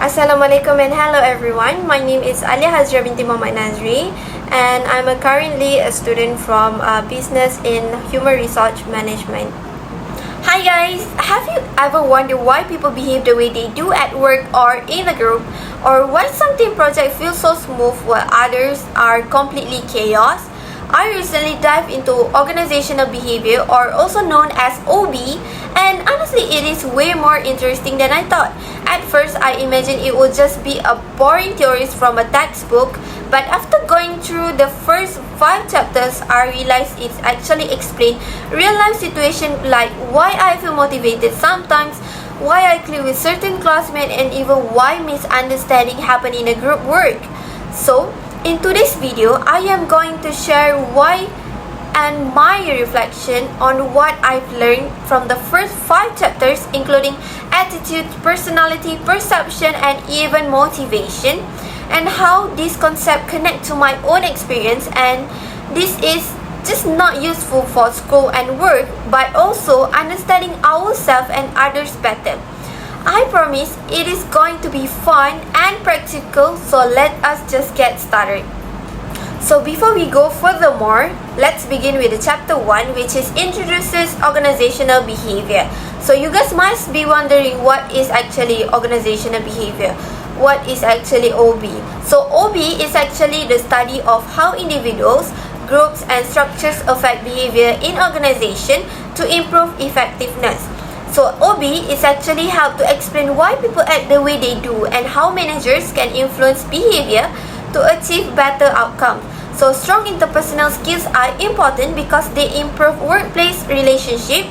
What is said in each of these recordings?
Assalamualaikum and hello everyone. My name is Alia Hazra binti Muhammad Nazri and I'm currently a student from Business in Human Resource Management. Hi guys, have you ever wondered why people behave the way they do at work or in a group, or why something project feels so smooth while others are completely chaos? I recently dived into organizational behavior, or also known as OB, and honestly it is way more interesting than I thought. At first I imagined it would just be a boring theories from a textbook, but after going through the first 5 chapters I realized it's actually explained real life situations like why I feel motivated sometimes, why I click with certain classmates, and even why misunderstanding happen in a group work. So in today's video, I am going to share why and my reflection on what I've learned from the first 5 chapters, including attitude, personality, perception, and even motivation, and how this concept connect to my own experience. And this is just not useful for school and work, but also understanding ourselves and others better. I promise it is going to be fun and practical, so let us just get started. So before we go furthermore, let's begin with the chapter 1, which is introduces organizational behavior. So you guys must be wondering what is actually organizational behavior. What is actually OB? So OB is actually the study of how individuals, groups, and structures affect behavior in organization to improve effectiveness. So OB is actually help to explain why people act the way they do and how managers can influence behavior to achieve better outcomes. So strong interpersonal skills are important because they improve workplace relationship,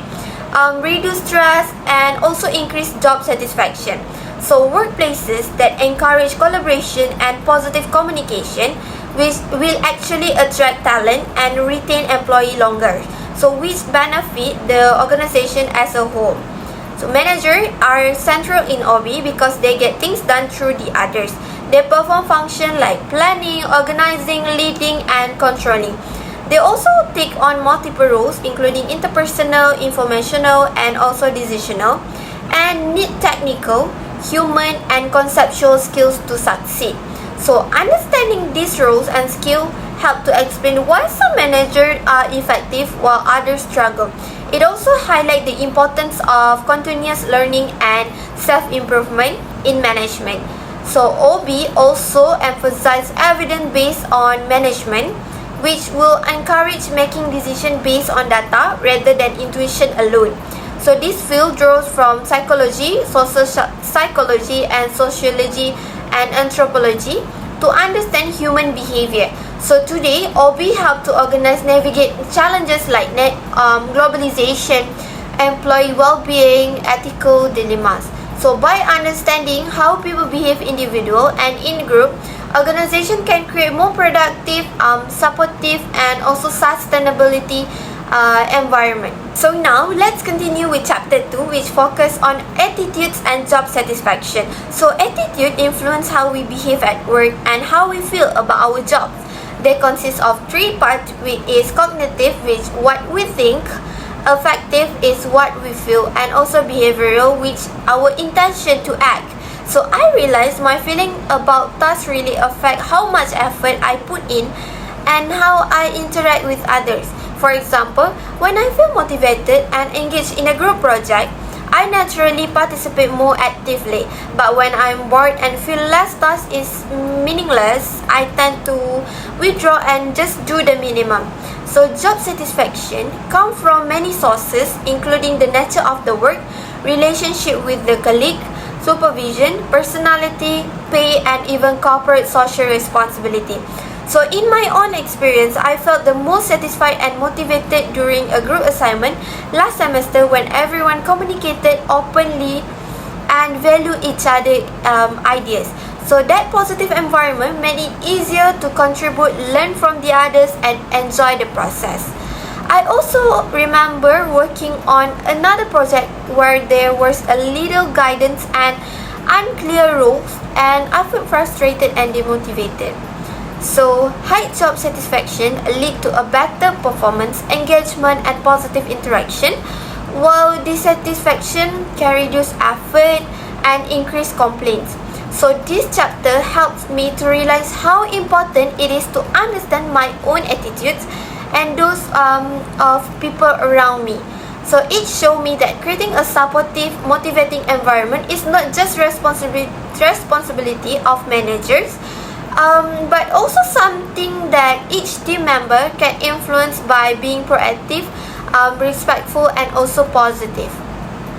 reduce stress, and also increase job satisfaction. So workplaces that encourage collaboration and positive communication which will actually attract talent and retain employee longer, so which benefit the organization as a whole. So managers are central in OB because they get things done through the others. They perform functions like planning, organizing, leading, and controlling. They also take on multiple roles including interpersonal, informational, and also decisional, and need technical, human, and conceptual skills to succeed. So understanding these roles and skills help to explain why some managers are effective while others struggle. It also highlights the importance of continuous learning and self-improvement in management. So OB also emphasizes evidence-based on management, which will encourage making decisions based on data rather than intuition alone. So this field draws from psychology, social psychology, and sociology and anthropology to understand human behavior. So today, OB help to organize, navigate challenges like globalization, employee well-being, ethical dilemmas. So by understanding how people behave individual and in group, organization can create more productive, supportive, and also sustainability environment. So now let's continue with chapter 2, which focus on attitudes and job satisfaction. So attitude influence how we behave at work and how we feel about our jobs. They consist of 3 parts, which is cognitive, which what we think, affective is what we feel, and also behavioral, which our intention to act. So I realized my feeling about tasks really affect how much effort I put in and how I interact with others. For example, when I feel motivated and engaged in a group project, I naturally participate more actively. But when I'm bored and feel less task is meaningless, I tend to withdraw and just do the minimum. So job satisfaction comes from many sources, including the nature of the work, relationship with the colleague, supervision, personality, pay, and even corporate social responsibility. So in my own experience, I felt the most satisfied and motivated during a group assignment last semester when everyone communicated openly and valued each other's ideas. So that positive environment made it easier to contribute, learn from the others, and enjoy the process. I also remember working on another project where there was a little guidance and unclear rules, and I felt frustrated and demotivated. So, high job satisfaction lead to a better performance, engagement, and positive interaction, while dissatisfaction can reduce effort and increase complaints. So this chapter helps me to realize how important it is to understand my own attitudes and those of people around me. So it showed me that creating a supportive, motivating environment is not just responsibility of managers, but also something that each team member can influence by being proactive, respectful, and also positive.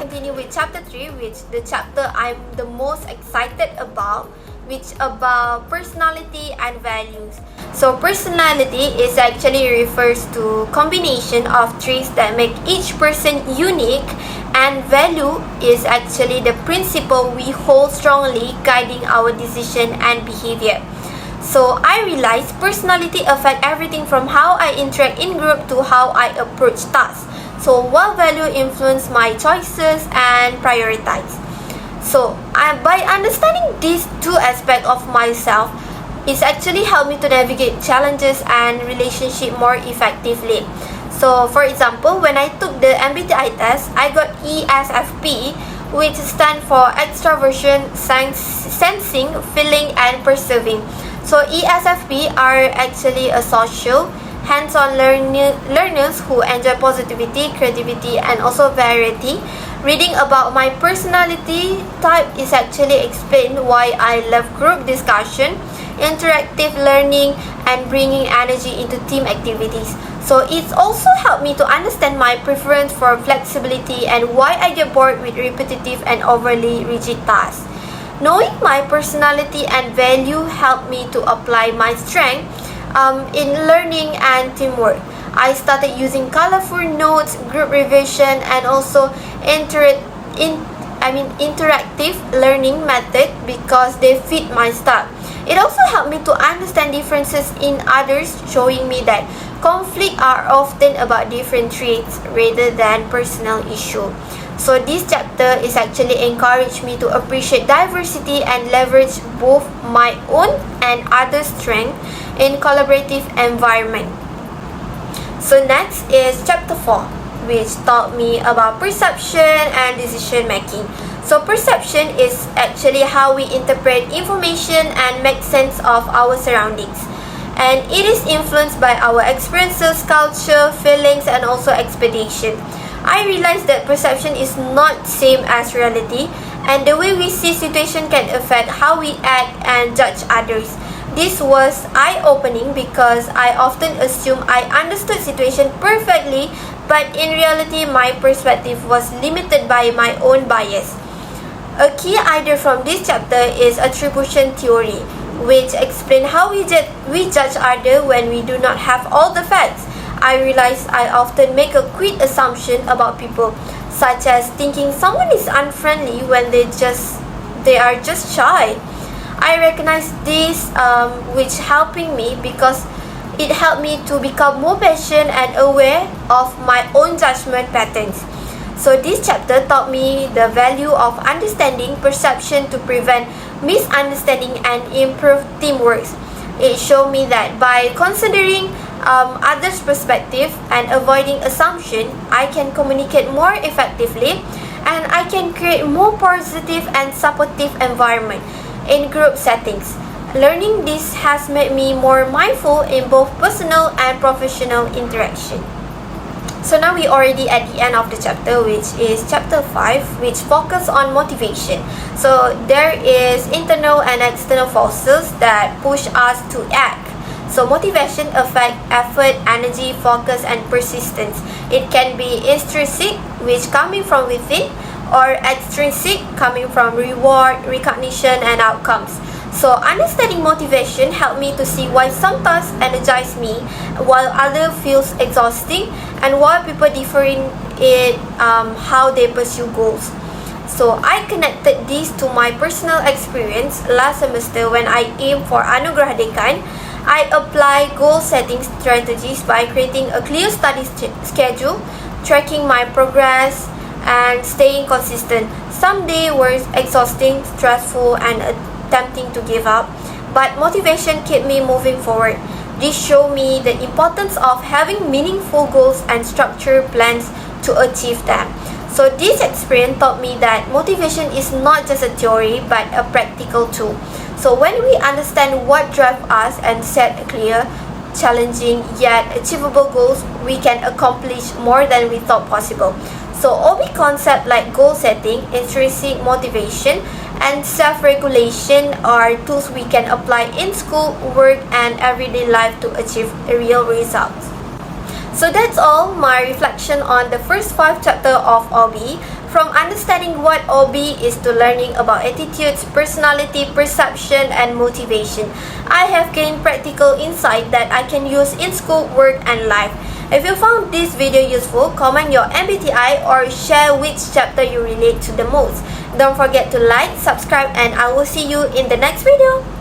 Continue with chapter 3, which the chapter I'm the most excited about, which about personality and values. So personality is actually refers to combination of traits that make each person unique, and value is actually the principle we hold strongly guiding our decision and behavior. So I realized personality affect everything from how I interact in group to how I approach tasks. So while value influence my choices and prioritize. So by understanding these two aspects of myself, it's actually helped me to navigate challenges and relationship more effectively. So for example, when I took the MBTI test, I got ESFP, which stands for extroversion, sensing, feeling, and perceiving. So ESFP are actually a social, hands-on learners who enjoy positivity, creativity, and also variety. Reading about my personality type is actually explained why I love group discussion, interactive learning, and bringing energy into team activities. So it's also helped me to understand my preference for flexibility and why I get bored with repetitive and overly rigid tasks. Knowing my personality and value helped me to apply my strength in learning and teamwork. I started using colorful notes, group revision, and also interactive learning method because they fit my style. It also helped me to understand differences in others, showing me that conflicts are often about different traits rather than personal issue. So this chapter is actually encouraged me to appreciate diversity and leverage both my own and others' strength in collaborative environment. So next is chapter 4, which taught me about perception and decision making. So perception is actually how we interpret information and make sense of our surroundings. And it is influenced by our experiences, culture, feelings, and also expectation. I realized that perception is not same as reality, and the way we see situation can affect how we act and judge others. This was eye-opening because I often assumed I understood situation perfectly, but in reality my perspective was limited by my own bias. A key idea from this chapter is attribution theory, which explains how we judge others when we do not have all the facts. I realized I often make a quick assumption about people, such as thinking someone is unfriendly when they are just shy. I recognize this, which helping me because it helped me to become more patient and aware of my own judgment patterns. So this chapter taught me the value of understanding perception to prevent misunderstanding and improve teamwork. It showed me that by considering others' perspective and avoiding assumption, I can communicate more effectively and I can create more positive and supportive environment in group settings. Learning this has made me more mindful in both personal and professional interaction. So now we already at the end of the chapter, which is chapter 5, which focus on motivation. So there is internal and external forces that push us to act. So motivation affects effort, energy, focus, and persistence. It can be intrinsic, which coming from within, or extrinsic, coming from reward, recognition, and outcomes. So understanding motivation helped me to see why some tasks energize me while others feels exhausting, and why people differ in how they pursue goals. So I connected this to my personal experience last semester when I aimed for Anugerah Dekan. I apply goal setting strategies by creating a clear study schedule, tracking my progress, and staying consistent. Some days were exhausting, stressful, and tempting to give up, but motivation kept me moving forward. This showed me the importance of having meaningful goals and structured plans to achieve them. So this experience taught me that motivation is not just a theory but a practical tool. So when we understand what drives us and set clear, challenging yet achievable goals, we can accomplish more than we thought possible. So OB concepts like goal setting, intrinsic motivation, and self-regulation are tools we can apply in school, work, and everyday life to achieve real results. So that's all my reflection on the first 5 chapters of OB. From understanding what OB is to learning about attitudes, personality, perception, and motivation, I have gained practical insight that I can use in school, work, and life. If you found this video useful, comment your MBTI or share which chapter you relate to the most. Don't forget to like, subscribe, and I will see you in the next video.